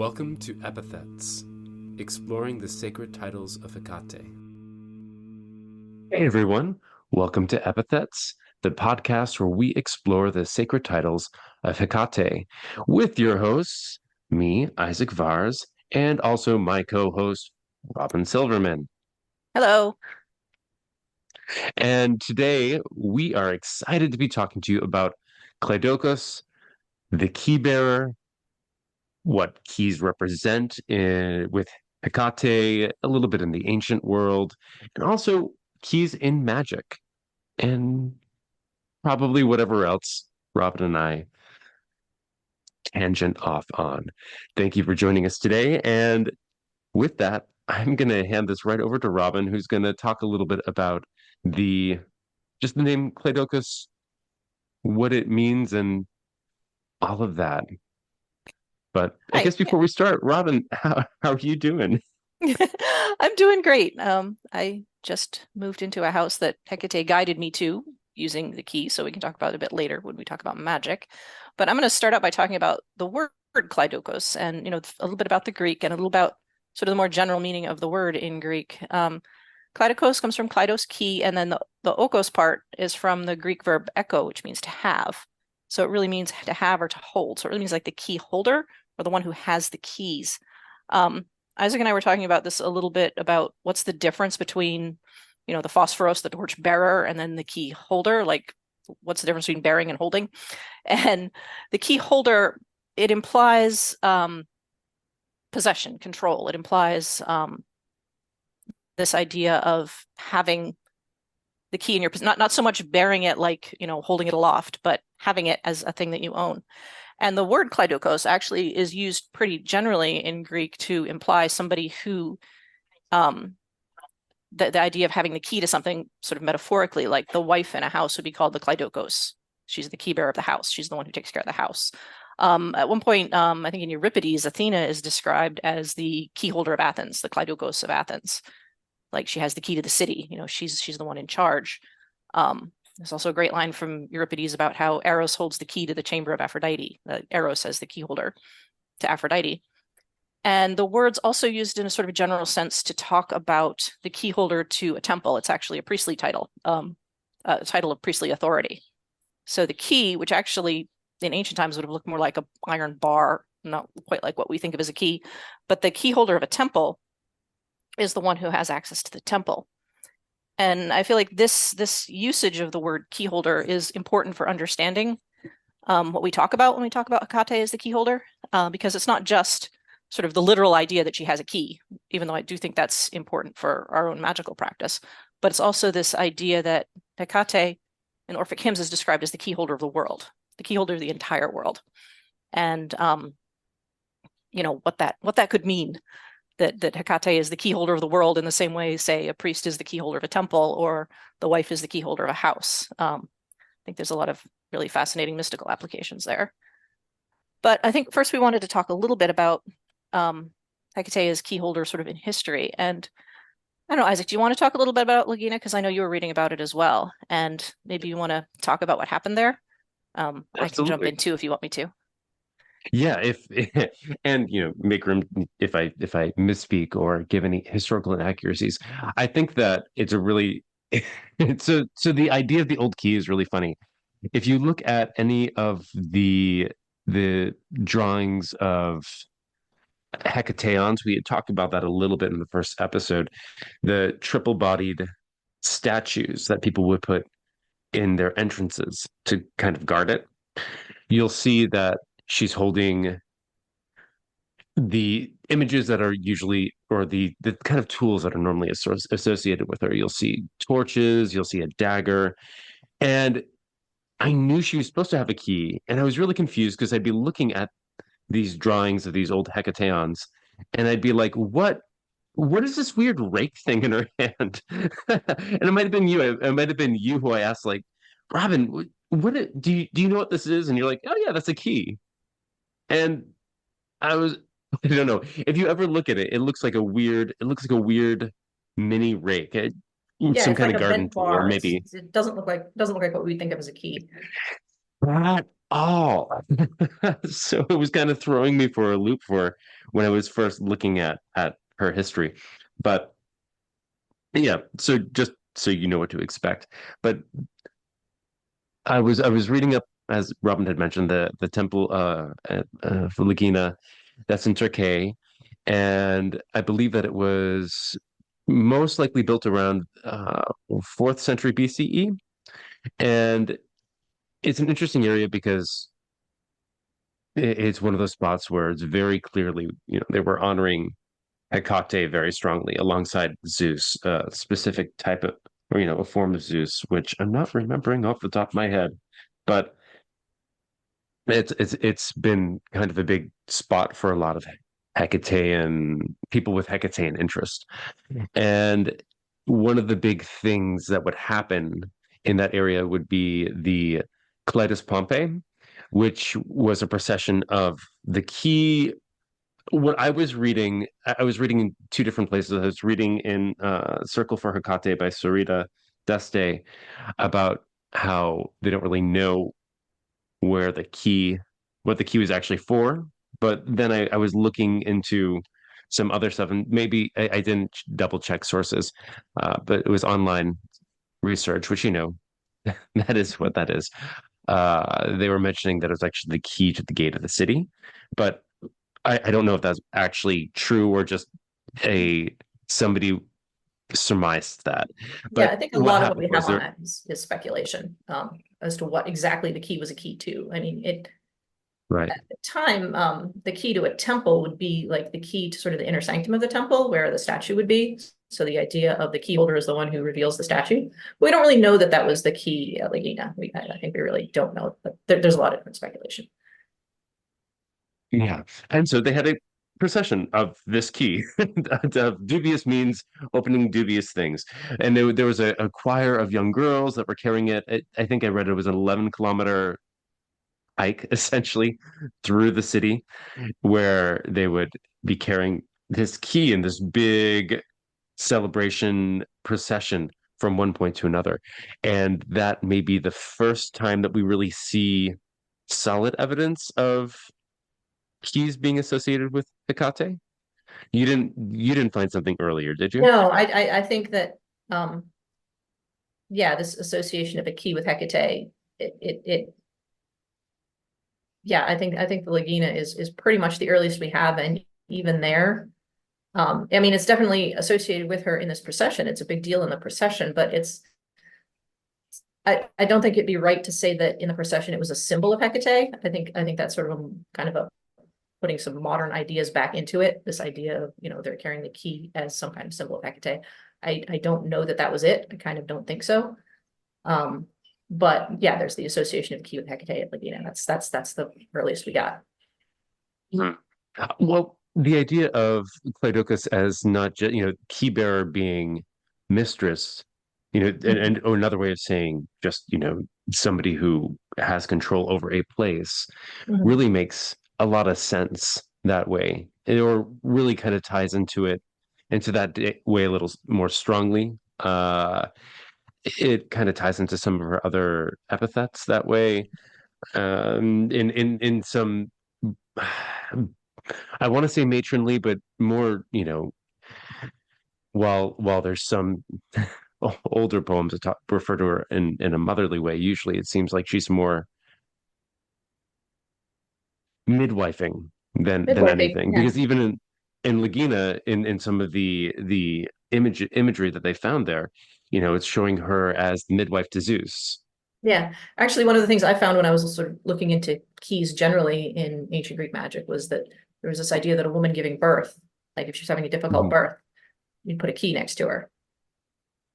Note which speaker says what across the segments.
Speaker 1: Welcome to Epithets, exploring the sacred titles of Hecate.
Speaker 2: Hey everyone, welcome to Epithets, the podcast where we explore the sacred titles of Hecate with your hosts, me, Isaac Vars, and also my co-host, Robin Silverman.
Speaker 3: Hello.
Speaker 2: And today we are excited to be talking to you about Kleidouchos, the key bearer, what keys represent with Hecate, a little bit in the ancient world, and also keys in magic. And probably whatever else Robin and I tangent off on. Thank you for joining us today. And with that, I'm going to hand this right over to Robin, who's going to talk a little bit about the just the name Kleidouchos, what it means, and all of that. But I
Speaker 3: Hi.
Speaker 2: guess before we start, Robin, how are you doing?
Speaker 3: I'm doing great. I just moved into a house that Hecate guided me to using the key, so we can talk about it a bit later when we talk about magic. But I'm going to start out by talking about the word Kleidouchos and, a little bit about the Greek and a little about sort of the more general meaning of the word in Greek. Kleidouchos comes from kleidos, key, and then the okos part is from the Greek verb echo, which means to have. So it really means to have or to hold. So it really means like the key holder or the one who has the keys. Isaac and I were talking about this a little bit about what's the difference between, the phosphoros, the torch bearer, and then the key holder. Like, what's the difference between bearing and holding? And the key holder, it implies possession, control. It implies this idea of having the key in your not so much bearing it like holding it aloft, but having it as a thing that you own. And the word kleidouchos actually is used pretty generally in Greek to imply somebody who, the idea of having the key to something sort of metaphorically, like the wife in a house would be called the kleidouchos. She's the key bearer of the house. She's the one who takes care of the house. At one point, I think in Euripides, Athena is described as the key holder of Athens, the kleidouchos of Athens. Like she has the key to the city. She's the one in charge. There's also a great line from Euripides about how Eros holds the key to the chamber of Aphrodite. Eros as the key holder to Aphrodite. And the word's also used in a sort of general sense to talk about the key holder to a temple. It's actually a priestly title, a title of priestly authority. So the key, which actually in ancient times would have looked more like an iron bar, not quite like what we think of as a key, but the key holder of a temple is the one who has access to the temple. And I feel like this usage of the word key holder is important for understanding what we talk about when we talk about Hecate as the key holder, because it's not just sort of the literal idea that she has a key, even though I do think that's important for our own magical practice. But it's also this idea that Hecate in Orphic hymns is described as the key holder of the world, the key holder of the entire world. And what that could mean. That Hecate is the key holder of the world in the same way, say, a priest is the key holder of a temple or the wife is the key holder of a house. I think there's a lot of really fascinating mystical applications there. But I think first we wanted to talk a little bit about Hecate as key holder sort of in history. And I don't know, Isaac, do you want to talk a little bit about Lagina? Because I know you were reading about it as well. And maybe you want to talk about what happened there. I can jump in too if you want me to.
Speaker 2: Yeah, if and make room if I misspeak or give any historical inaccuracies. I think that it's a really so the idea of the old key is really funny. If you look at any of the drawings of hecateons, we had talked about that a little bit in the first episode, the triple-bodied statues that people would put in their entrances to kind of guard it. You'll see that she's holding the images that are usually, or the kind of tools that are normally associated with her. You'll see torches, you'll see a dagger, and I knew she was supposed to have a key, and I was really confused because I'd be looking at these drawings of these old hecateons, and I'd be like, what is this weird rake thing in her hand? And it might have been you. It might have been you who I asked, like, Robin, do you know what this is? And you're like, oh yeah, that's a key. And I was, I don't know. If you ever look at it, it looks like a weird mini rake,
Speaker 3: Yeah,
Speaker 2: some
Speaker 3: it's
Speaker 2: kind
Speaker 3: like
Speaker 2: of
Speaker 3: a
Speaker 2: garden
Speaker 3: bent
Speaker 2: tool, or
Speaker 3: bar.
Speaker 2: maybe
Speaker 3: It doesn't look like what we think of as a key.
Speaker 2: that. Oh, so it was kind of throwing me for a loop for when I was first looking at her history. But yeah, so just so you know what to expect. But I was reading up, as Robin had mentioned, the temple for Lagina that's in Turkey, and I believe that it was most likely built around 4th century BCE, and it's an interesting area because it's one of those spots where it's very clearly, they were honoring Hecate very strongly alongside Zeus, a specific type of, or, a form of Zeus, which I'm not remembering off the top of my head, but it's been kind of a big spot for a lot of Hecatean people with Hecatean interest. And one of the big things that would happen in that area would be the Kleidus Pompeii, which was a procession of the key. What I was reading in two different places. I was reading in Circle for Hecate by Sarita Deste about how they don't really know where what the key was actually for. But then I was looking into some other stuff, and maybe I didn't double check sources, but it was online research, which that is what that is. They were mentioning that it was actually the key to the gate of the city, but I don't know if that's actually true or just a somebody surmised that.
Speaker 3: Yeah, I
Speaker 2: But
Speaker 3: think a
Speaker 2: what
Speaker 3: lot of what
Speaker 2: happened
Speaker 3: we
Speaker 2: was
Speaker 3: have on
Speaker 2: there.
Speaker 3: that is speculation as to what exactly the key was a key to. I mean,
Speaker 2: Right.
Speaker 3: at the time, the key to a temple would be like the key to sort of the inner sanctum of the temple where the statue would be. So the idea of the key holder is the one who reveals the statue. We don't really know that that was the key at Lagina. I think we really don't know, but there's a lot of different speculation.
Speaker 2: Yeah. And so they had a procession of this key of dubious means opening dubious things. And there was a choir of young girls that were carrying it. I think I read it was an 11-kilometer hike essentially through the city where they would be carrying this key in this big celebration procession from one point to another. And that may be the first time that we really see solid evidence of keys being associated with Hecate. You didn't find something earlier, did you?
Speaker 3: No, I think that yeah, this association of a key with Hecate, it yeah, I think the Lagina is pretty much the earliest we have, and even there, I mean, it's definitely associated with her in this procession. It's a big deal in the procession, but I don't think it'd be right to say that in the procession it was a symbol of Hecate. I think that's sort of kind of a putting some modern ideas back into it. This idea of, they're carrying the key as some kind of symbol of Hecate. I don't know that that was it. I kind of don't think so. But yeah, there's the association of the key with Hecate at Lagina. That's the earliest we got.
Speaker 2: Mhm. Well, the idea of Kleidouchos as not just, key bearer being mistress, or another way of saying just, somebody who has control over a place
Speaker 3: Mhm.
Speaker 2: really makes a lot of sense that way. Or really kind of ties into that way a little more strongly. It kind of ties into some of her other epithets that way. In some I want to say matronly, but more, while there's some older poems that refer to her in a motherly way, usually it seems like she's more midwifing than
Speaker 3: Midwifing,
Speaker 2: anything.
Speaker 3: yeah.
Speaker 2: Because even in Lagina, in some of the imagery that they found there, it's showing her as the midwife to Zeus.
Speaker 3: Yeah, actually, one of the things I found when I was sort of looking into keys generally in ancient Greek magic was that there was this idea that a woman giving birth, like if she's having a difficult
Speaker 2: Mhm.
Speaker 3: birth, you'd put a key next to her,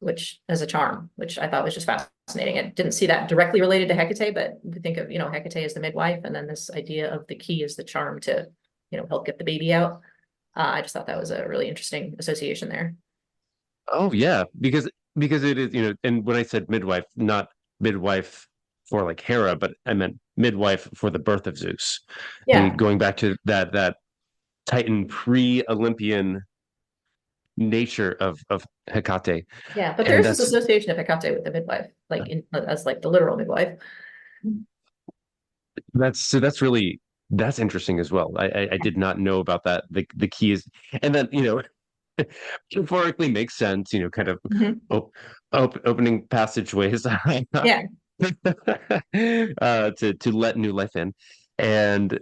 Speaker 3: which as a charm, which I thought was just fascinating. I didn't see that directly related to Hecate, but we think of, Hecate as the midwife, and then this idea of the key as the charm to, help get the baby out. I just thought that was a really interesting association there.
Speaker 2: Oh yeah, because it is, and when I said midwife, not midwife for like Hera, but I meant midwife for the birth of Zeus.
Speaker 3: Yeah,
Speaker 2: Going back to that Titan pre-Olympian nature of Hecate.
Speaker 3: yeah, but
Speaker 2: And
Speaker 3: there's this
Speaker 2: that's
Speaker 3: association of Hecate with the midwife, like as like the literal midwife.
Speaker 2: That's interesting as well. I did not know about that. The key is, and then metaphorically makes sense. Kind of
Speaker 3: Mhm.
Speaker 2: opening passageways
Speaker 3: Yeah.
Speaker 2: to let new life in. And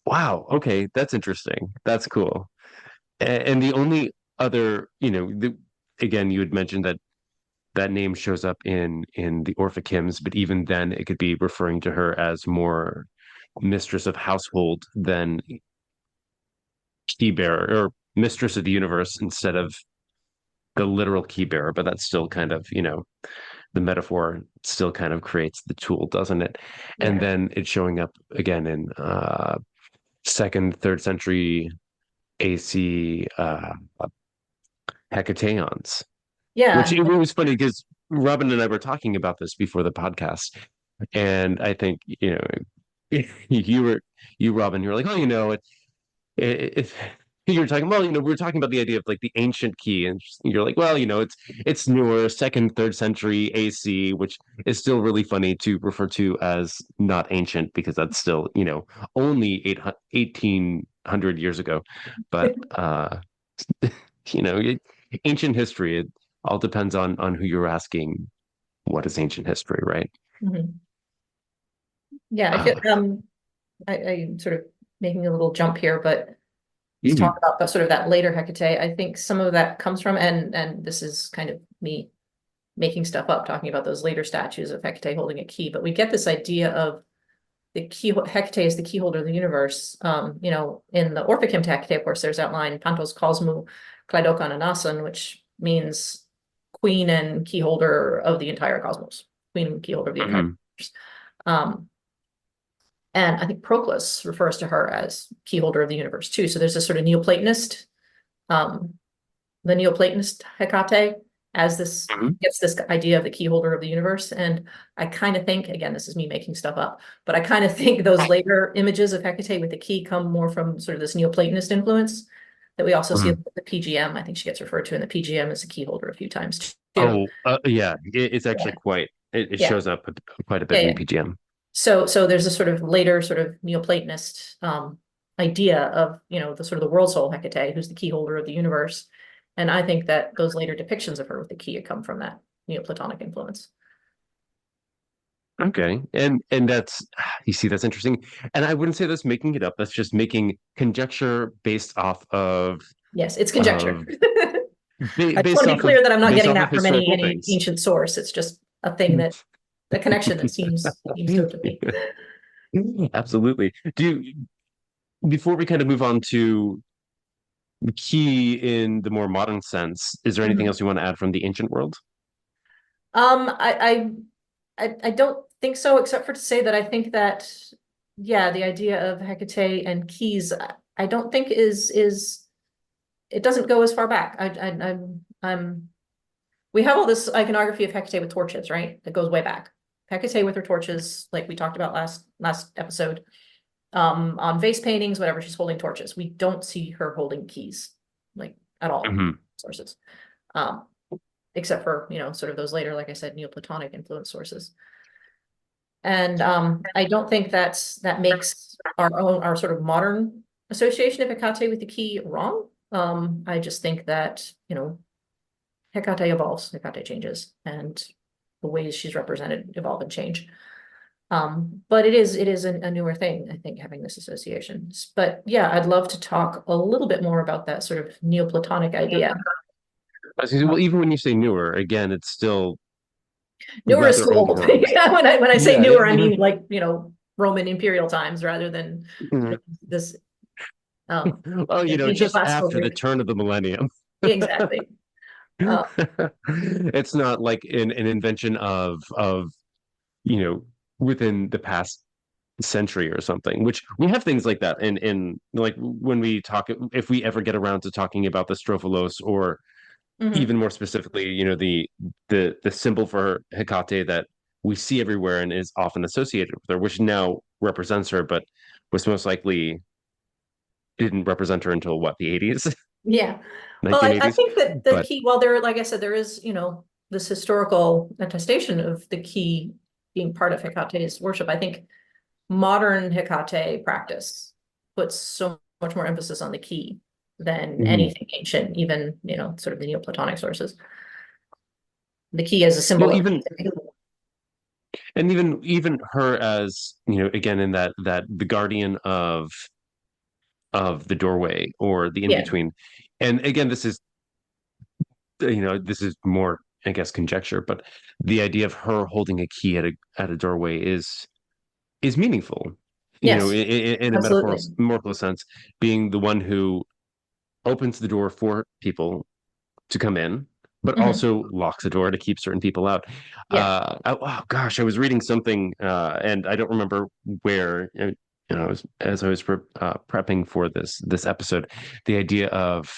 Speaker 2: wow, okay, that's interesting. That's cool. And the only other, again, you had mentioned that that name shows up in the Orphic hymns, but even then, it could be referring to her as more mistress of household than key bearer, or mistress of the universe instead of the literal key bearer. But that's still kind of, the metaphor still kind of creates the tool, doesn't it? And
Speaker 3: Yeah.
Speaker 2: then it's showing up again in second, third century AC hecatoeons, which
Speaker 3: Yeah.
Speaker 2: it was funny because Robin and I were talking about this before the podcast, and I think you were you Robin, you were like, oh, it you were talking, well, we were talking about the idea of like the ancient key, and you're like, well, it's newer, second, third century AC, which is still really funny to refer to as not ancient because that's still only 1800 years ago, but you know ancient history, it all depends on who you're asking. What is ancient history, right?
Speaker 3: Mhm. Yeah, I feel
Speaker 2: uh,
Speaker 3: I'm sort of making a little jump here, but let's talk
Speaker 2: mhm,
Speaker 3: about sort of that later Hecate. I think some of that comes from, and this is kind of me making stuff up, talking about those later statues of Hecate holding a key, but we get this idea of the key, Hecate is the key holder of the universe. In the Orphic hymn to Hecate, of course, there's outlined Pantos Cosmou Kleidouchos Anason, which means queen and key holder of the entire cosmos, queen and key holder of the entire
Speaker 2: mhm,
Speaker 3: universe. Um, and I think Proclus refers to her as key holder of the universe too. So there's this sort of Neoplatonist, um, the Neoplatonist Hecate as this
Speaker 2: mhm.
Speaker 3: gets this idea of the key holder of the universe. And I kind of think, again, this is me making stuff up, but I kind of think those later images of Hecate with the key come more from sort of this Neoplatonist influence that we also see
Speaker 2: Mhm.
Speaker 3: in the PGM. I think she gets referred to in the PGM as a key holder a few times too.
Speaker 2: Oh, yeah, it's actually
Speaker 3: Yeah,
Speaker 2: quite, it
Speaker 3: yeah,
Speaker 2: shows up quite a
Speaker 3: yeah,
Speaker 2: bit in
Speaker 3: yeah.
Speaker 2: the PGM.
Speaker 3: So there's a sort of later sort of Neoplatonist idea of, the sort of the world soul Hecate, who's the key holder of the universe. And I think that those later depictions of her with the key come from that Neoplatonic influence.
Speaker 2: Okay. And that's, you see, that's interesting. And I wouldn't say that's making it up. That's just making conjecture based off
Speaker 3: Yes, it's conjecture.
Speaker 2: of
Speaker 3: I just want to be clear that I'm not
Speaker 2: based
Speaker 3: getting
Speaker 2: off of
Speaker 3: that from any
Speaker 2: historical
Speaker 3: any
Speaker 2: things.
Speaker 3: ancient source. It's just a thing that a connection that seems so to me.
Speaker 2: Absolutely. Before we kind of move on to the key in the more modern sense, is there anything
Speaker 3: Mhm.
Speaker 2: else you want to add from the ancient world?
Speaker 3: I don't think so, except for to say that I think that, yeah, the idea of Hecate and keys, I don't think is it doesn't go as far back. I'm we have all this iconography of Hecate with torches, right? That goes way back. Hecate with her torches, like we talked about last episode, on vase paintings, whatever, she's holding torches. We don't see her holding keys, like at all,
Speaker 2: Hmm.
Speaker 3: sources. Um, except for, sort of those later, like I said, Neoplatonic influence sources. And I don't think that makes our sort of modern association of Hecate with the key wrong. I just think that, Hecate evolves, Hecate changes, and the ways she's represented evolve and change. But it is a newer thing, I think, having this association. But yeah, I'd love to talk a little bit more about that sort of Neoplatonic idea.
Speaker 2: Well, even when you say newer, again, it's still
Speaker 3: Newer is
Speaker 2: rather
Speaker 3: too
Speaker 2: old
Speaker 3: old.
Speaker 2: world.
Speaker 3: When I say
Speaker 2: Yeah,
Speaker 3: newer, I
Speaker 2: yeah.
Speaker 3: mean like, Roman imperial times rather than
Speaker 2: Mhm.
Speaker 3: this
Speaker 2: Well,
Speaker 3: ancient
Speaker 2: just
Speaker 3: classical
Speaker 2: after the
Speaker 3: Greek.
Speaker 2: turn of the millennium.
Speaker 3: Exactly. Uh,
Speaker 2: It's not like an invention of you know within the past century or something, which we have things like that in like when we talk, if we ever get around to talking about the strophalos, or
Speaker 3: mhm.
Speaker 2: even more specifically, the symbol for Hecate that we see everywhere and is often associated with her, which now represents her, but was most likely didn't represent her until what, the 80s,
Speaker 3: Yeah. Well, I
Speaker 2: 1980s.
Speaker 3: think that the
Speaker 2: But
Speaker 3: key, while there, like I said, there is, this historical attestation of the key being part of Hecate's worship. I think modern Hecate practice puts so much more emphasis on the key than
Speaker 2: Mhm.
Speaker 3: anything ancient, even, you know, sort of the Neoplatonic sources. The key as a
Speaker 2: You
Speaker 3: symbol
Speaker 2: know,
Speaker 3: of
Speaker 2: even her as, you know, again in that the guardian of the doorway or the in
Speaker 3: yeah,
Speaker 2: between. And again, this is, you know, this is more, I guess, conjecture, but the idea of her holding a key at a doorway is meaningful. You know,
Speaker 3: yes,
Speaker 2: in a
Speaker 3: absolutely.
Speaker 2: metaphorical sense, being the one who opens the door for people to come in, but
Speaker 3: Mhm.
Speaker 2: also locks the door to keep certain people out.
Speaker 3: Yeah.
Speaker 2: Oh gosh, I was reading something, and I don't remember where. You know, as I was prepping for this episode, the idea of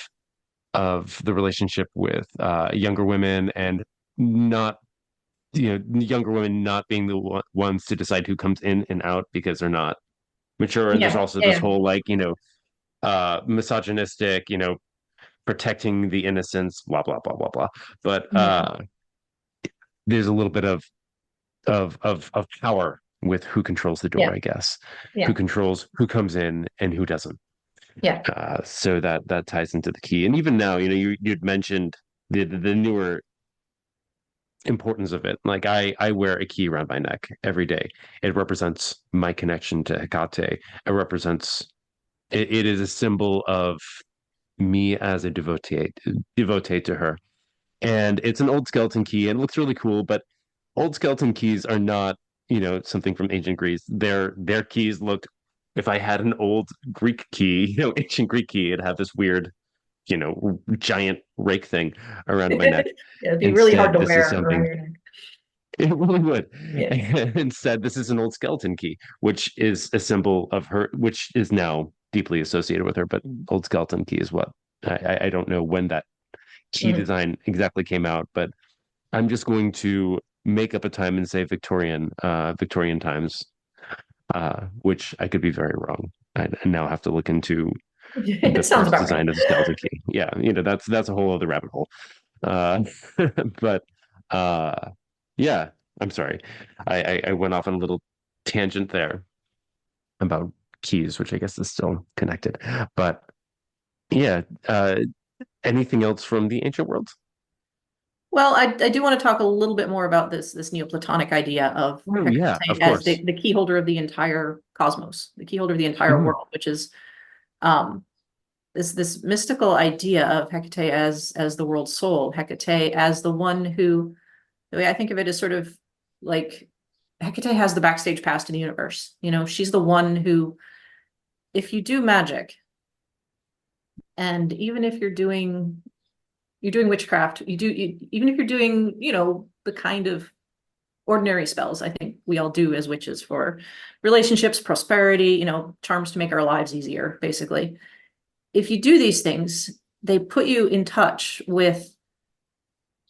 Speaker 2: the relationship with younger women and not, you know, younger women not being the ones to decide who comes in and out because they're not mature. And there's
Speaker 3: Yeah.
Speaker 2: also this
Speaker 3: Yeah.
Speaker 2: whole, like, you know, misogynistic, you know, protecting the innocence, blah blah blah blah blah. But
Speaker 3: Mhm.
Speaker 2: there's a little bit of power with who controls the door,
Speaker 3: Yeah.
Speaker 2: I guess, who
Speaker 3: Yeah.
Speaker 2: controls who comes in and who doesn't.
Speaker 3: Yeah.
Speaker 2: So that ties into the key. And even now, you know, you'd mentioned the newer importance of it. Like I wear a key around my neck every day. It represents my connection to Hecate. It represents it is a symbol of me as a devotee to her. And it's an old skeleton key and it looks really cool, but old skeleton keys are not, you know, something from ancient Greece. Their keys looked, if I had an old Greek key, you know, ancient Greek key, it'd have this weird, you know, giant rake thing around my neck.
Speaker 3: Yeah, it'd be really hard
Speaker 2: Instead,
Speaker 3: to
Speaker 2: this is
Speaker 3: wear around
Speaker 2: something,
Speaker 3: your neck.
Speaker 2: it really would.
Speaker 3: Yeah.
Speaker 2: Instead, this is an old skeleton key, which is a symbol of her, which is now deeply associated with her. But old skeleton key is what I don't know when that key
Speaker 3: Mhm.
Speaker 2: design exactly came out, but I'm just going to make up a time and say Victorian times, which I could be very wrong. I now have to look into the
Speaker 3: It sounds
Speaker 2: first
Speaker 3: about right.
Speaker 2: design of the skeleton key. Yeah, you know, that's a whole other rabbit hole. Uh, but uh, yeah, I'm sorry. I went off on a little tangent there about keys, which I guess is still connected. But yeah, anything else from the ancient world?
Speaker 3: Well, I do want to talk a little bit more about this Neoplatonic idea of
Speaker 2: Oh yeah,
Speaker 3: Hecate
Speaker 2: of
Speaker 3: as
Speaker 2: course.
Speaker 3: the key holder of the entire cosmos, the key holder of the entire
Speaker 2: Mhm.
Speaker 3: world, which is um this mystical idea of Hecate as the world's soul, Hecate as the one who, the way I think of it is sort of like Hecate has the backstage pass to the universe. You know, she's the one who, if you do magic, and even if you're doing witchcraft, even if you're doing, you know, the kind of ordinary spells, I think we all do as witches for relationships, prosperity, you know, charms to make our lives easier, basically. If you do these things, they put you in touch with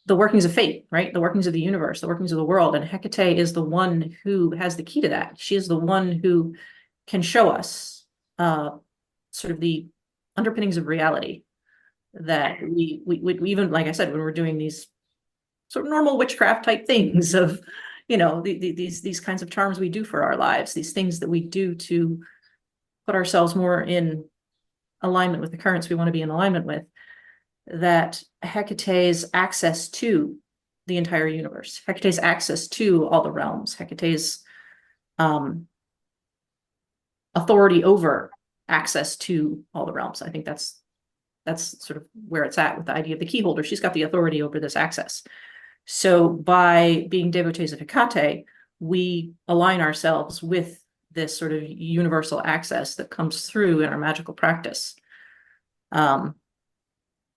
Speaker 3: the workings of fate, right? The workings of the universe, the workings of the world. And Hecate is the one who has the key to that. She is the one who can show us sort of the underpinnings of reality that we even, like I said, when we're doing these sort of normal witchcraft type things of, you know, these kinds of charms we do for our lives, these things that we do to put ourselves more in alignment with the currents we want to be in alignment with, that Hecate's access to the entire universe, Hecate's access to all the realms, Hecate's um, authority over access to all the realms. I think that's sort of where it's at with the idea of the key holder. She's got the authority over this access. So by being devotees of Hecate, we align ourselves with this sort of universal access that comes through in our magical practice. Um,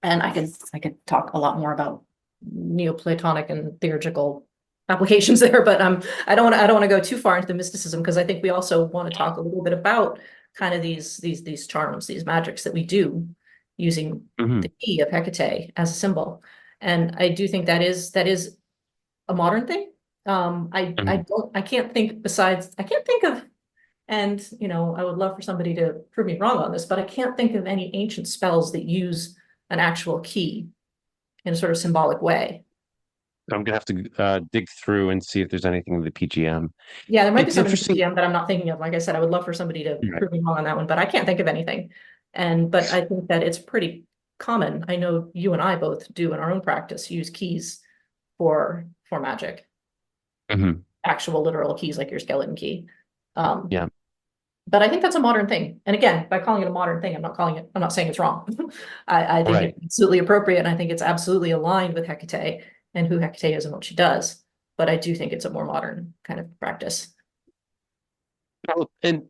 Speaker 3: and I could talk a lot more about Neoplatonic and theurgical applications there, but I don't want to go too far into the mysticism because I think we also want to talk a little bit about kind of these charms, these magics that we do using
Speaker 2: Mhm.
Speaker 3: the key of Hecate as a symbol. And I do think that is a modern thing.
Speaker 2: Mhm.
Speaker 3: I can't think of, and you know, I would love for somebody to prove me wrong on this, but I can't think of any ancient spells that use an actual key in a sort of symbolic way.
Speaker 2: I'm gonna have to dig through and see if there's anything in the PGM.
Speaker 3: Yeah, there might be
Speaker 2: It's
Speaker 3: something in
Speaker 2: interesting.
Speaker 3: PGM that I'm not thinking of. Like I said, I would love for somebody to
Speaker 2: Right.
Speaker 3: prove me wrong on that one, but I can't think of anything. But I think that it's pretty common. I know you and I both do in our own practice use keys for magic,
Speaker 2: Mhm.
Speaker 3: actual literal keys like your skeleton key. Um,
Speaker 2: Yeah.
Speaker 3: but I think that's a modern thing. And again, by calling it a modern thing, I'm not saying it's wrong. I think
Speaker 2: Right.
Speaker 3: it's absolutely appropriate, and I think it's absolutely aligned with Hecate and who Hecate is and what she does. But I do think it's a more modern kind of practice.
Speaker 2: Well, and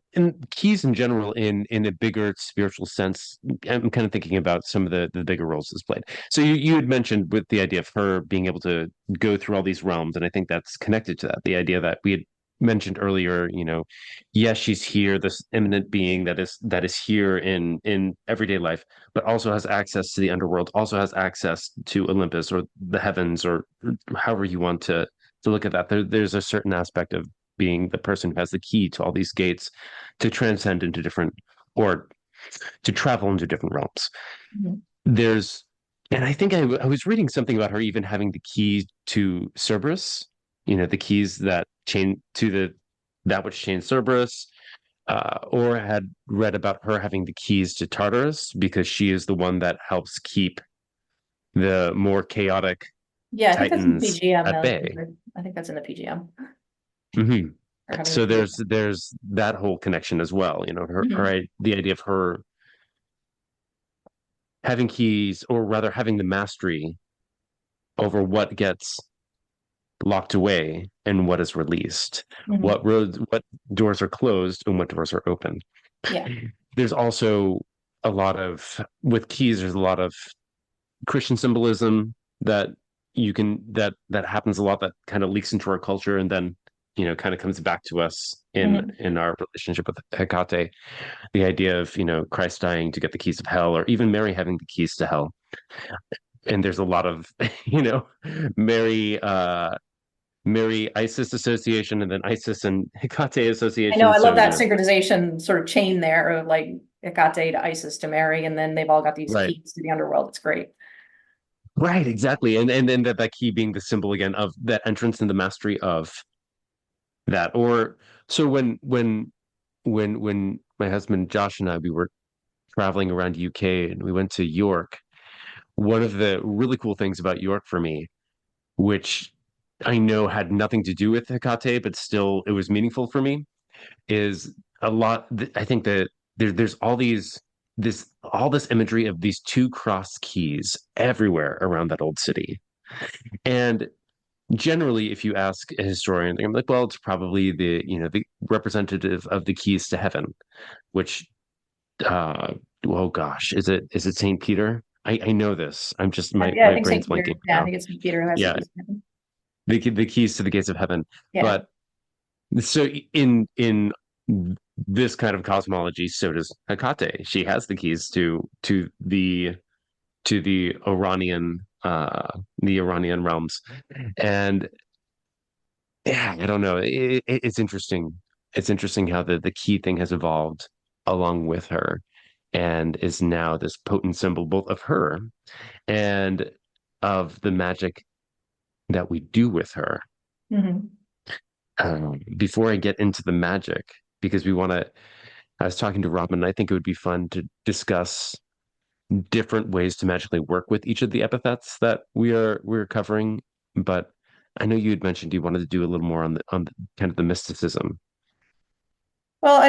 Speaker 2: keys in general, in a bigger spiritual sense, I'm kind of thinking about some of the bigger roles it's played. So you had mentioned with the idea of her being able to go through all these realms, and I think that's connected to that. The idea that we had mentioned earlier, yes, she's here, this imminent being that is here in everyday life, but also has access to the underworld, also has access to Olympus or the heavens, or however you want to look at that. There's a certain aspect of being the person who has the key to all these gates to transcend into different, or to travel into different realms.
Speaker 3: Mhm.
Speaker 2: There's, and I think I was reading something about her even having the key to Cerberus, the keys that chain to that which chains Cerberus, or had read about her having the keys to Tartarus because she is the one that helps keep the more chaotic
Speaker 3: Yeah, I think that's in the
Speaker 2: titans
Speaker 3: PGM
Speaker 2: at
Speaker 3: though.
Speaker 2: bay.
Speaker 3: I think that's in the PGM
Speaker 2: Hmm.
Speaker 3: or having the
Speaker 2: So
Speaker 3: key.
Speaker 2: there's that whole connection as well.
Speaker 3: Mhm.
Speaker 2: The idea of her having keys, or rather having the mastery over what gets locked away and what is released,
Speaker 3: Mhm.
Speaker 2: what doors are closed and what doors are open.
Speaker 3: Yeah.
Speaker 2: There's also a lot of with keys. There's a lot of Christian symbolism that that happens a lot, that kind of leaks into our culture, and then kind of comes back to us in
Speaker 3: Mhm.
Speaker 2: in our relationship with Hecate. The idea of Christ dying to get the keys of hell, or even Mary having the keys to hell. And there's a lot of you know Mary Mary Isis association, and then Isis and Hecate
Speaker 3: I know,
Speaker 2: association.
Speaker 3: I
Speaker 2: So
Speaker 3: love that synchronization sort of chain there of like Hecate to Isis to Mary, and then they've all got these
Speaker 2: right.
Speaker 3: keys to the underworld. It's great.
Speaker 2: Right, exactly. And then that key being the symbol again of that entrance and the mastery of that. Or so when my husband Josh and I, we were traveling around UK and we went to York, one of the really cool things about York for me, which I know had nothing to do with Hecate, but still it was meaningful for me, is I think that there's all this imagery of these two crossed keys everywhere around that old city. And generally, if you ask a historian, they're like, well, it's probably the representative of the keys to heaven, which uh oh gosh, is it Saint Peter? I know this. I'm just
Speaker 3: Yeah, I
Speaker 2: my
Speaker 3: think
Speaker 2: brain's
Speaker 3: St.
Speaker 2: blanking
Speaker 3: Peter. Yeah, I
Speaker 2: now.
Speaker 3: think it's St. Peter who has the
Speaker 2: Yeah,
Speaker 3: keys to heaven.
Speaker 2: the keys to the gates of heaven.
Speaker 3: Yeah.
Speaker 2: But so in this kind of cosmology, so does Hecate. She has the keys to the Iranian realms. And yeah, I don't know. It's interesting. It's interesting how the key thing has evolved along with her, and is now this potent symbol both of her and of the magic that we do with her.
Speaker 3: Mhm.
Speaker 2: Before I get into the magic, because I was talking to Robin, and I think it would be fun to discuss different ways to magically work with each of the epithets that we're covering. But I know you had mentioned you wanted to do a little more on the kind of the mysticism.
Speaker 3: Well,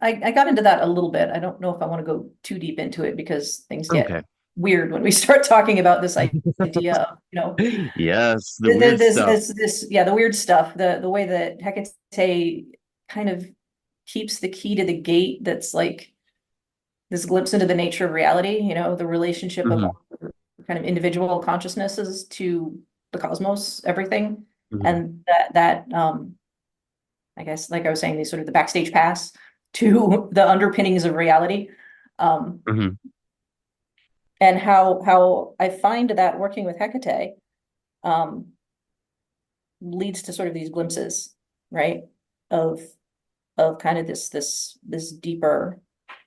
Speaker 3: I got into that a little bit. I don't know if I want to go too deep into it because things get
Speaker 2: Okay.
Speaker 3: weird when we start talking about this idea of,
Speaker 2: Yes, the weird stuff.
Speaker 3: yeah, the weird stuff, the way that Hecate kind of keeps the key to the gate that's like this glimpse into the nature of reality, the relationship of
Speaker 2: Hmm.
Speaker 3: kind of individual consciousnesses to the cosmos, everything.
Speaker 2: Hmm.
Speaker 3: And that I guess, like I was saying, these sort of the backstage pass to the underpinnings of reality. Um,
Speaker 2: Hmm.
Speaker 3: and how I find that working with Hecate um, leads to sort of these glimpses, right? Of kind of this deeper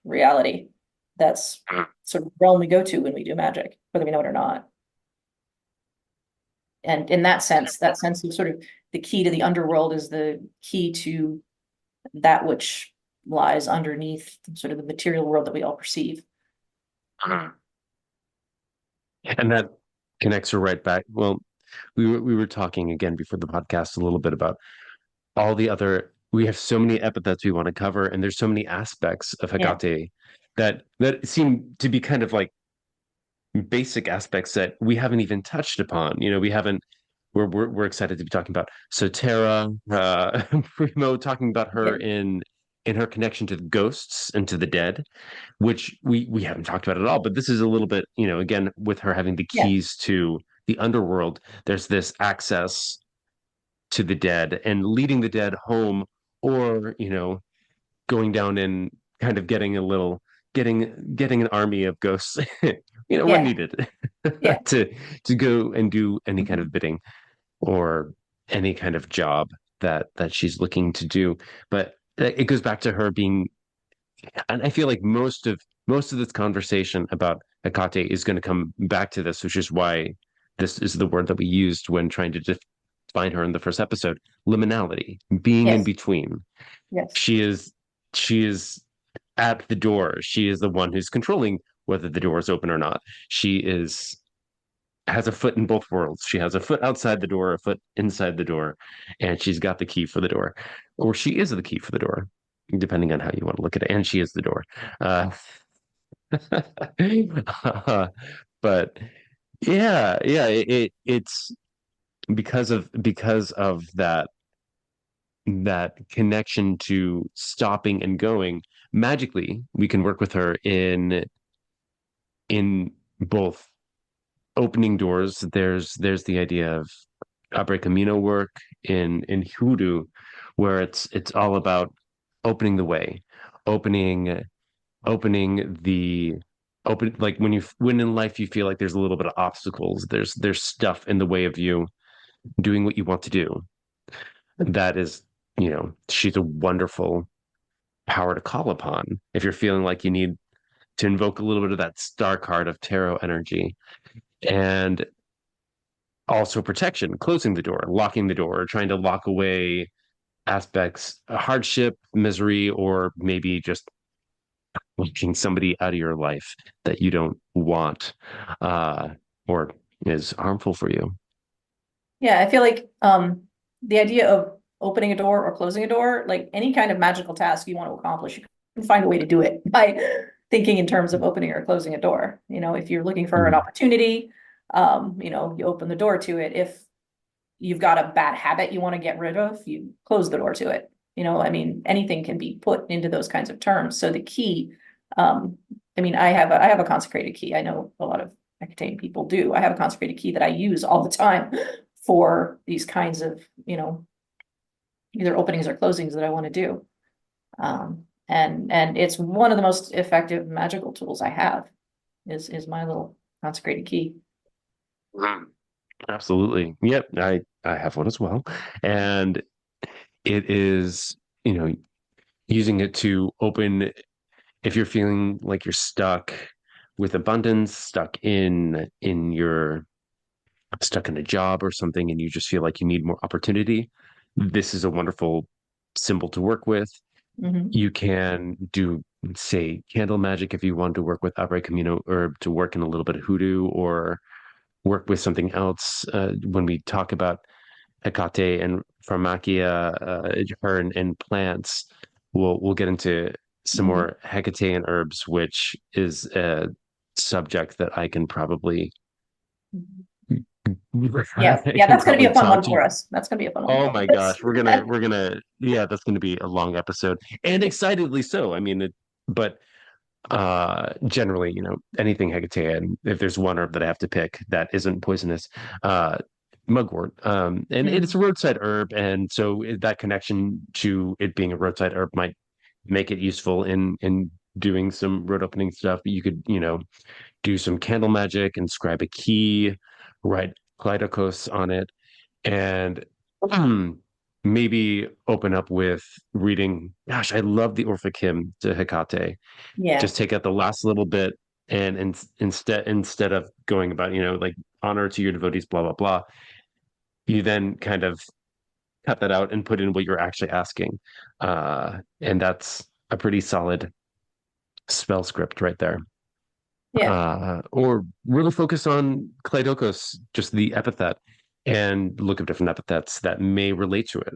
Speaker 3: reality that's sort of the realm we go to when we do magic, whether we know it or not. and in that sense of sort of the key to the underworld is the key to that which lies underneath sort of the material world that we all perceive.
Speaker 2: And that connects her right back. Well, we were talking again before the podcast a little bit about all the other. We have so many epithets we want to cover, and there's so many aspects of
Speaker 3: Yeah.
Speaker 2: Hecate that seem to be kind of like basic aspects that we haven't even touched upon. We haven't. We're excited to be talking about Sotera, Primo, talking about
Speaker 3: Yeah.
Speaker 2: her in her connection to the ghosts and to the dead, which we haven't talked about at all. But this is a little bit, again, with her having the
Speaker 3: Yeah.
Speaker 2: keys to the underworld, there's this access to the dead and leading the dead home, or going down and kind of getting an army of ghosts, when
Speaker 3: Yeah.
Speaker 2: needed,
Speaker 3: Yeah.
Speaker 2: to go and do any kind
Speaker 3: Mhm.
Speaker 2: of bidding or any kind of job that she's looking to do. But it goes back to her being, and I feel like most of this conversation about Hecate is going to come back to this, which is why this is the word that we used when trying to define her in the first episode: liminality, being in
Speaker 3: Yes.
Speaker 2: between.
Speaker 3: Yes.
Speaker 2: She is at the door. She is the one who's controlling whether the door is open or not. She is has a foot in both worlds. She has a foot outside the door, a foot inside the door, and she's got the key for the door, or she is the key for the door, depending on how you want to look at it. And she is the door. Uh, but yeah, it's because of that connection to stopping and going. Magically, we can work with her in both opening doors. There's the idea of Abre Camino work in Hoodoo, where it's all about opening the way, opening opening the open, like when in life you feel like there's a little bit of obstacles, there's stuff in the way of you doing what you want to do. That is, she's a wonderful power to call upon if you're feeling like you need to invoke a little bit of that star card of tarot energy. And also protection, closing the door, locking the door, trying to lock away aspects, hardship, misery, or maybe just locking somebody out of your life that you don't want, uh, or is harmful for you.
Speaker 3: Yeah, I feel like the idea of opening a door or closing a door, like any kind of magical task you want to accomplish, you can find a way to do it by thinking in terms of opening or closing a door. If you're looking for an
Speaker 2: Mhm.
Speaker 3: opportunity, you open the door to it. If you've got a bad habit you want to get rid of, you close the door to it. I mean, anything can be put into those kinds of terms. So the key, I mean, I have a consecrated key. I know a lot of Hecate people do. I have a consecrated key that I use all the time for these kinds of, either openings or closings that I want to do. And it's one of the most effective magical tools I have is my little consecrated key.
Speaker 2: Absolutely. Yep. I have one as well. And it is, using it to open if you're feeling like you're stuck with abundance, stuck in a job or something, and you just feel like you need more opportunity. This is a wonderful symbol to work with.
Speaker 3: Mhm.
Speaker 2: You can do, say, candle magic if you want to work with Abre Camino, or to work in a little bit of hoodoo, or work with something else. When we talk about Hecate and pharmakia, her and plants, we'll get into some
Speaker 3: Mhm.
Speaker 2: more Hecatean herbs, which is a subject that I can probably
Speaker 3: Yeah,
Speaker 2: I
Speaker 3: yeah,
Speaker 2: can
Speaker 3: that's gonna be
Speaker 2: probably
Speaker 3: a fun
Speaker 2: talk
Speaker 3: one
Speaker 2: to you.
Speaker 3: for us. That's gonna be a fun one
Speaker 2: Oh
Speaker 3: for
Speaker 2: my
Speaker 3: us.
Speaker 2: gosh, we're gonna yeah, that's gonna be a long episode, and excitedly so. I mean, but generally, anything Hecatean, if there's one herb that I have to pick that isn't poisonous, uh mugwort, and it's a
Speaker 3: Mhm.
Speaker 2: roadside herb, and so that connection to it being a roadside herb might make it useful in doing some road opening stuff. You could, do some candle magic, inscribe a key, write Kleidouchos on it, and maybe open up with reading. Gosh, I love the Orphic hymn to Hecate.
Speaker 3: Yeah.
Speaker 2: Just take out the last little bit, and instead of going about, like, honor to your devotees, blah blah blah, you then kind of cut that out and put in what you're actually asking. And that's a pretty solid spell script right there.
Speaker 3: Yeah.
Speaker 2: Or really focus on Kleidouchos, just the epithet, and look up different epithets that may relate to it.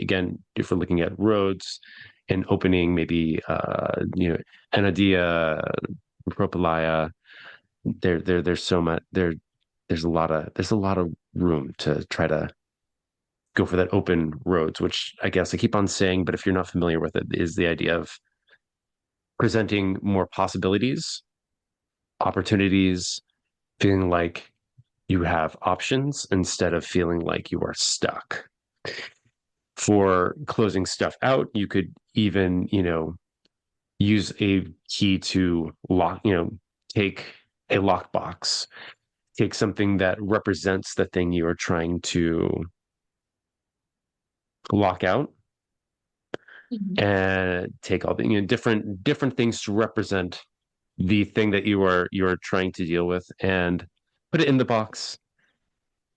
Speaker 2: Again, if we're looking at roads and opening, maybe Anadia, Propylaea, there's so much there's a lot of room to try to go for that open roads, which I guess I keep on saying, but if you're not familiar with it, is the idea of presenting more possibilities, opportunities, feeling like you have options instead of feeling like you are stuck. For closing stuff out, you could even, use a key to lock, take a lockbox, take something that represents the thing you are trying to lock out, and take all the different things to represent the thing that you're trying to deal with, and put it in the box,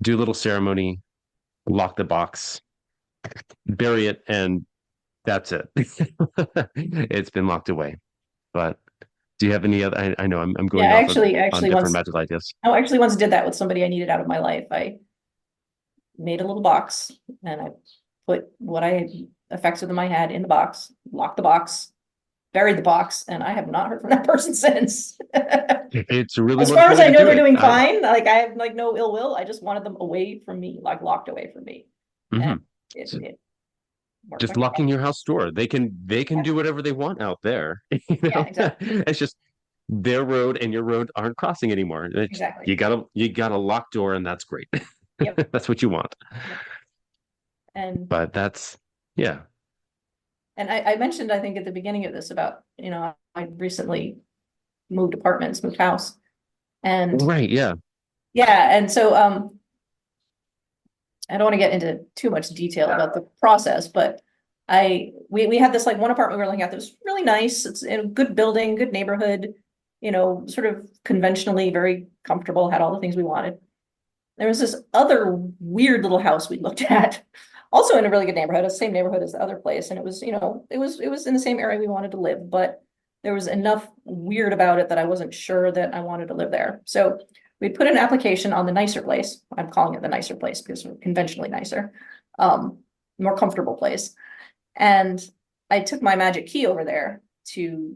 Speaker 2: do a little ceremony, lock the box, bury it, and that's it. It's been locked away. But do you have any other? I know I'm
Speaker 3: Yeah,
Speaker 2: going
Speaker 3: I
Speaker 2: off on
Speaker 3: actually
Speaker 2: different
Speaker 3: once
Speaker 2: magical ideas.
Speaker 3: I actually once did that with somebody I needed out of my life. I made a little box and I put what I effects within my head in the box, locked the box, buried the box, and I have not heard from that person since.
Speaker 2: It's a really
Speaker 3: As far
Speaker 2: wonderful
Speaker 3: as
Speaker 2: way
Speaker 3: I
Speaker 2: to
Speaker 3: know,
Speaker 2: do
Speaker 3: they're
Speaker 2: it.
Speaker 3: doing fine. Like I have like no ill will. I just wanted them away from me, like locked away from me. And
Speaker 2: Mhm. So
Speaker 3: it worked
Speaker 2: just
Speaker 3: out.
Speaker 2: locking your house door. They can do whatever they want out there.
Speaker 3: Yeah, exactly.
Speaker 2: It's just their road and your road aren't crossing anymore.
Speaker 3: Exactly.
Speaker 2: You got a locked door, and that's great.
Speaker 3: Yep.
Speaker 2: That's what you want.
Speaker 3: Yep. And
Speaker 2: But that's yeah.
Speaker 3: I mentioned, I think at the beginning of this about, I recently moved apartments, moved house. And
Speaker 2: Right, yeah.
Speaker 3: yeah, and so I don't want to get into too much detail about the process, but we had this like one apartment we were looking at that was really nice. It's in a good building, good neighborhood, sort of conventionally very comfortable, had all the things we wanted. There was this other weird little house we looked at, also in a really good neighborhood, the same neighborhood as the other place, and it was, it was in the same area we wanted to live, but there was enough weird about it that I wasn't sure that I wanted to live there. So we put an application on the nicer place. I'm calling it the nicer place because we're conventionally nicer, more comfortable place. And I took my magic key over there to,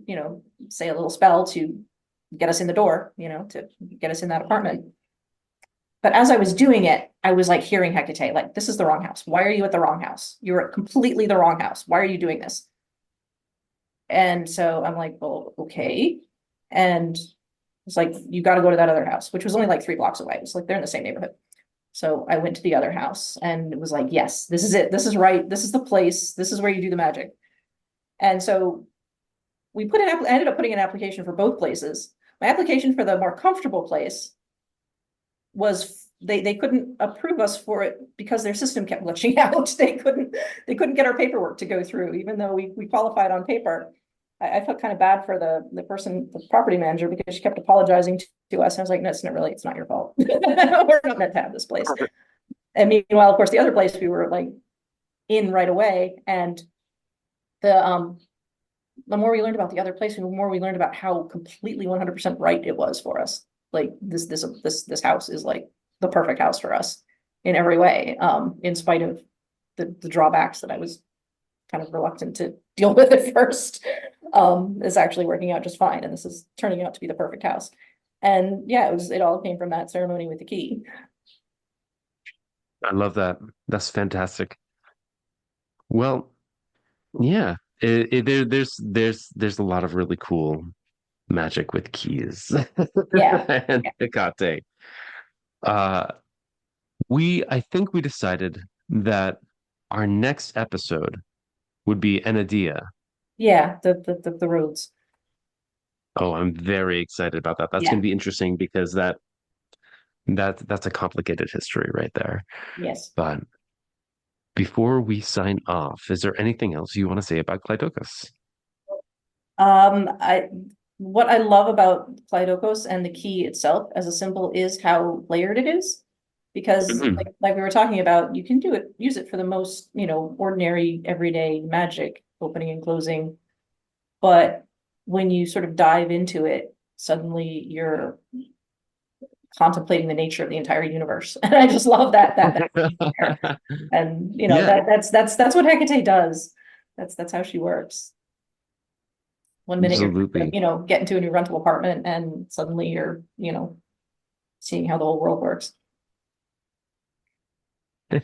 Speaker 3: say a little spell to get us in the door, to get us in that apartment. But as I was doing it, I was like hearing Hecate, like, this is the wrong house. Why are you at the wrong house? You're at completely the wrong house. Why are you doing this? And so I'm like, well, okay. And it's like, you got to go to that other house, which was only like 3 blocks away. It's like they're in the same neighborhood. So I went to the other house and it was like, yes, this is it. This is right. This is the place. This is where you do the magic. And so I ended up putting an application for both places. My application for the more comfortable place was they couldn't approve us for it because their system kept glitching out. They couldn't get our paperwork to go through, even though we qualified on paper. I felt kind of bad for the person, the property manager, because she kept apologizing to us. I was like, no, it's not your fault. We're not meant to have this place. And meanwhile, of course, the other place we were like in right away. And the more we learned about the other place, the more we learned about how completely 100% right it was for us. Like this house is like the perfect house for us in every way, in spite of the drawbacks that I was kind of reluctant to deal with at first. Is actually working out just fine, and this is turning out to be the perfect house. And yeah, it all came from that ceremony with the key.
Speaker 2: I love that. That's fantastic. Well, yeah. There's a lot of really cool magic with keys
Speaker 3: Yeah.
Speaker 2: and Hecate. Uh, I think we decided that our next episode would be Enneadia.
Speaker 3: Yeah, the roads.
Speaker 2: Oh, I'm very excited about that. That's going
Speaker 3: Yeah.
Speaker 2: to be interesting because that's a complicated history right there.
Speaker 3: Yes.
Speaker 2: But before we sign off, is there anything else you want to say about Kleidouchos?
Speaker 3: I what I love about Kleidouchos and the key itself as a symbol is how layered it is. because
Speaker 2: Mhm.
Speaker 3: like we were talking about, you can use it for the most, ordinary everyday magic, opening and closing. But when you sort of dive into it, suddenly you're contemplating the nature of the entire universe. And I just love that there. And
Speaker 2: Yeah,
Speaker 3: that's what Hecate does. That's how she works. One minute you're
Speaker 2: absolutely.
Speaker 3: get into a new rental apartment, and suddenly you're seeing how the whole world works.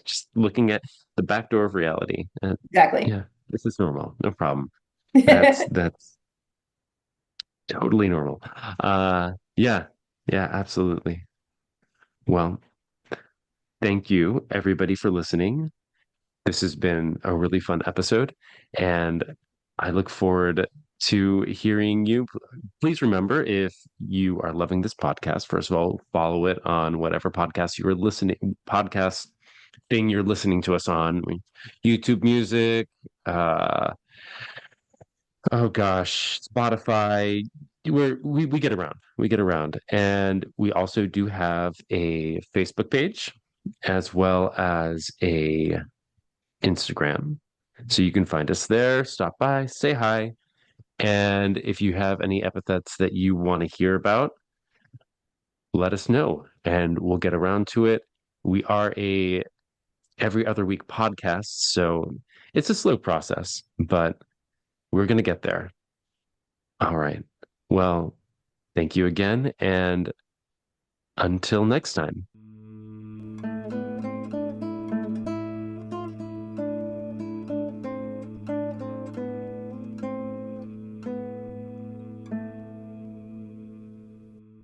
Speaker 2: Just looking at the back door of reality.
Speaker 3: Exactly.
Speaker 2: Yeah, this is normal. No problem. That's totally normal. Yeah, yeah, absolutely. Well, thank you everybody for listening. This has been a really fun episode, and I look forward to hearing you. Please remember, if you are loving this podcast, first of all, follow it on whatever podcast thing you're listening to us on. YouTube Music, uh, oh gosh, Spotify. We get around. We get around. And we also do have a Facebook page as well as a Instagram. So you can find us there, stop by, say hi. And if you have any epithets that you want to hear about, let us know and we'll get around to it. We are a every other week podcast, so it's a slow process, but we're going to get there. All right. Well, thank you again, and until next time.